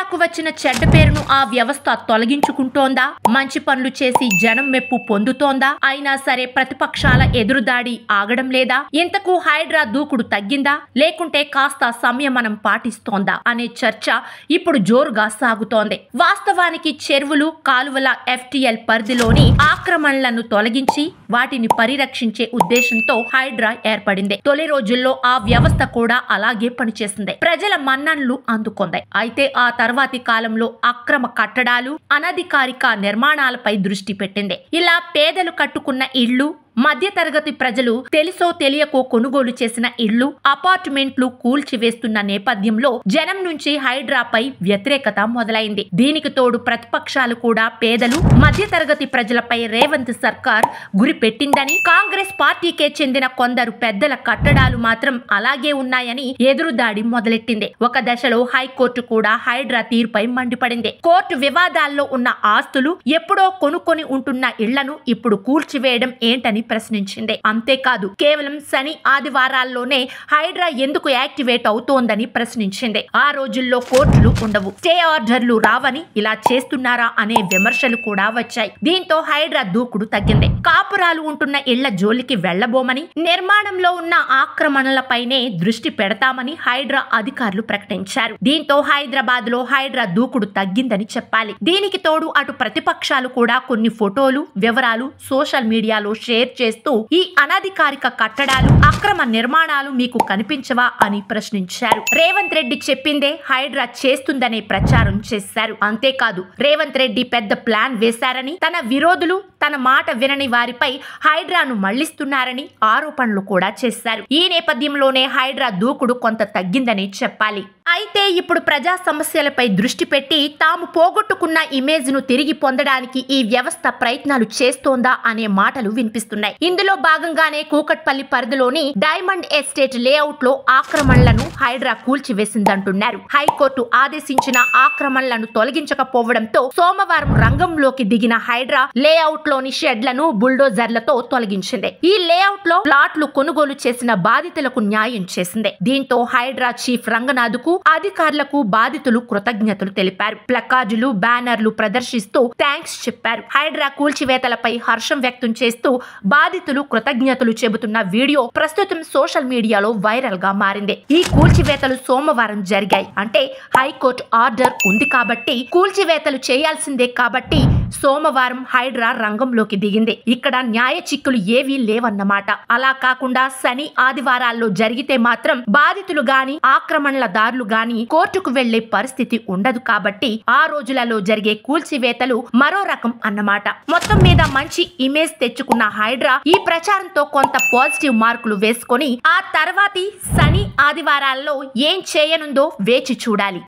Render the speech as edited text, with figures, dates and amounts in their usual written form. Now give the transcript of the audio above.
హైడ్రాకు వచ్చిన చెడ్డ పేరును ఆ వ్యవస్థ తొలగించుకుంటోందా? మంచి పనులు చేసి జనం మెప్పు పొందుతోందా? అయినా సరే ప్రతిపక్షాల ఎదురుదాడి ఆగడం లేదా? ఇంతకు హైడ్రా దూకుడు తగ్గిందా లేకుంటే కాస్త సంయమనం పాటిస్తోందా అనే చర్చ ఇప్పుడు జోరుగా సాగుతోంది. వాస్తవానికి చెరువులు కాలువల FTL పరిధిలోని ఆక్రమణలను తొలగించి వాటిని పరిరక్షించే ఉద్దేశంతో హైడ్రా ఏర్పడింది. తొలి రోజుల్లో ఆ వ్యవస్థ కూడా అలాగే పనిచేసింది. ప్రజల మన్ననలు అందుకుంది. అయితే ఆ తర్వాతి కాలంలో అక్రమ కట్టడాలు, అనధికారిక నిర్మాణాలపై దృష్టి పెట్టింది. ఇలా పేదలు కట్టుకున్న ఇళ్లు, మధ్యతరగతి ప్రజలు తెలుసో తెలియకో కొనుగోలు చేసిన ఇళ్లు, అపార్ట్మెంట్లు కూల్చివేస్తున్న నేపథ్యంలో జనం నుంచి హైడ్రాపై వ్యతిరేకత మొదలైంది. దీనికి తోడు ప్రతిపక్షాలు కూడా పేదలు, మధ్యతరగతి ప్రజలపై రేవంత్ సర్కార్ గురిపెట్టిందని, కాంగ్రెస్ పార్టీకే చెందిన కొందరు పెద్దల కట్టడాలు మాత్రం అలాగే ఉన్నాయని ఎదురుదాడి మొదలెట్టింది. ఒక దశలో హైకోర్టు కూడా హైడ్రా తీరుపై మండిపడింది. కోర్టు వివాదాల్లో ఉన్న ఆస్తులు, ఎప్పుడో కొనుక్కొని ఉంటున్న ఇళ్లను ఇప్పుడు కూల్చివేయడం ఏంటని ప్రశ్నించింది. అంతేకాదు కేవలం శని ఆదివారాల్లోనే హైడ్రా ఎందుకు యాక్టివేట్ అవుతోందని ప్రశ్నించింది. ఆ రోజుల్లో కోర్టులు ఉండవు, స్టే ఆర్డర్లు రావని ఇలా చేస్తున్నారా అనే విమర్శలు కూడా వచ్చాయి. దీంతో హైడ్రా దూకుడు తగ్గింది. కాపురాలు ఉంటున్న ఇళ్ల జోలికి వెళ్లబోమని, నిర్మాణంలో ఉన్న ఆక్రమణలపైనే దృష్టి పెడతామని హైడ్రా అధికారులు ప్రకటించారు. దీంతో హైదరాబాద్ లో హైడ్రా దూకుడు తగ్గిందని చెప్పాలి. దీనికి తోడు అటు ప్రతిపక్షాలు కూడా కొన్ని ఫోటోలు, వివరాలు సోషల్ మీడియాలో షేర్ చేస్తూ ఈ అనధికారిక కట్టడాలు, అక్రమ నిర్మాణాలు మీకు కనిపించవా అని ప్రశ్నించారు. రేవంత్ రెడ్డి చెప్పిందే హైడ్రా చేస్తుందనే ప్రచారం చేశారు. అంతేకాదు రేవంత్ రెడ్డి పెద్ద ప్లాన్ వేశారని, తన విరోధులు, తన మాట వినని వారిపై హైడ్రాను మళ్లిస్తున్నారని ఆరోపణలు కూడా చేశారు. ఈ నేపథ్యంలోనే హైడ్రా దూకుడు కొంత తగ్గిందని చెప్పాలి. అయితే ఇప్పుడు ప్రజా సమస్యలపై దృష్టి పెట్టి తాము పోగొట్టుకున్న ఇమేజ్ ను తిరిగి పొందడానికి ఈ వ్యవస్థ ప్రయత్నాలు చేస్తోందా అనే మాటలు వినిపిస్తున్నాయి. ఇందులో భాగంగానే కూకట్పల్లి పరిధిలోని డైమండ్ ఎస్టేట్ లేఅవుట్ లో ఆక్రమణలను హైడ్రా కూల్చివేసిందంటున్నారు. హైకోర్టు ఆదేశించిన ఆక్రమణలను తొలగించకపోవడంతో సోమవారం రంగంలోకి దిగిన హైడ్రా లేఅవుట్ లోని షెడ్లను బుల్డోజర్లతో తొలగించింది. ఈ లేఅవుట్ లో ప్లాట్లు కొనుగోలు చేసిన బాధితులకు న్యాయం చేసింది. దీంతో హైడ్రా చీఫ్ రంగనాథ్ కు, అధికారులకు బాధితులు కృతజ్ఞతలు తెలిపారు. ప్లకార్డులు, బ్యానర్లు ప్రదర్శిస్తూ థ్యాంక్స్ చెప్పారు. హైడ్రా కూల్చివేతలపై హర్షం వ్యక్తం చేస్తూ బాధితులు కృతజ్ఞతలు చెబుతున్న వీడియో ప్రస్తుతం సోషల్ మీడియాలో వైరల్ గా మారింది. ఈ కూల్చివేతలు సోమవారం జరిగాయి. అంటే హైకోర్టు ఆర్డర్ ఉంది కాబట్టి కూల్చివేతలు చేయాల్సిందే కాబట్టి సోమవారం హైడ్రా రంగంలోకి దిగింది. ఇక్కడ న్యాయ చిక్కులు ఏవీ లేవన్నమాట. అలా కాకుండా శని ఆదివారాల్లో జరిగితే మాత్రం బాధితులు గాని, ఆక్రమణలదారులు గాని కోర్టుకు వెళ్లే పరిస్థితి ఉండదు కాబట్టి ఆ రోజులలో జరిగే కూల్చివేతలు మరో రకం అన్నమాట. మొత్తం మీద మంచి ఇమేజ్ తెచ్చుకున్న హైడ్రా ఈ ప్రచారంతో కొంత పాజిటివ్ మార్కులు వేసుకొని ఆ తర్వాతి శని ఆదివారాల్లో ఏం చేయనుందో వేచి చూడాలి.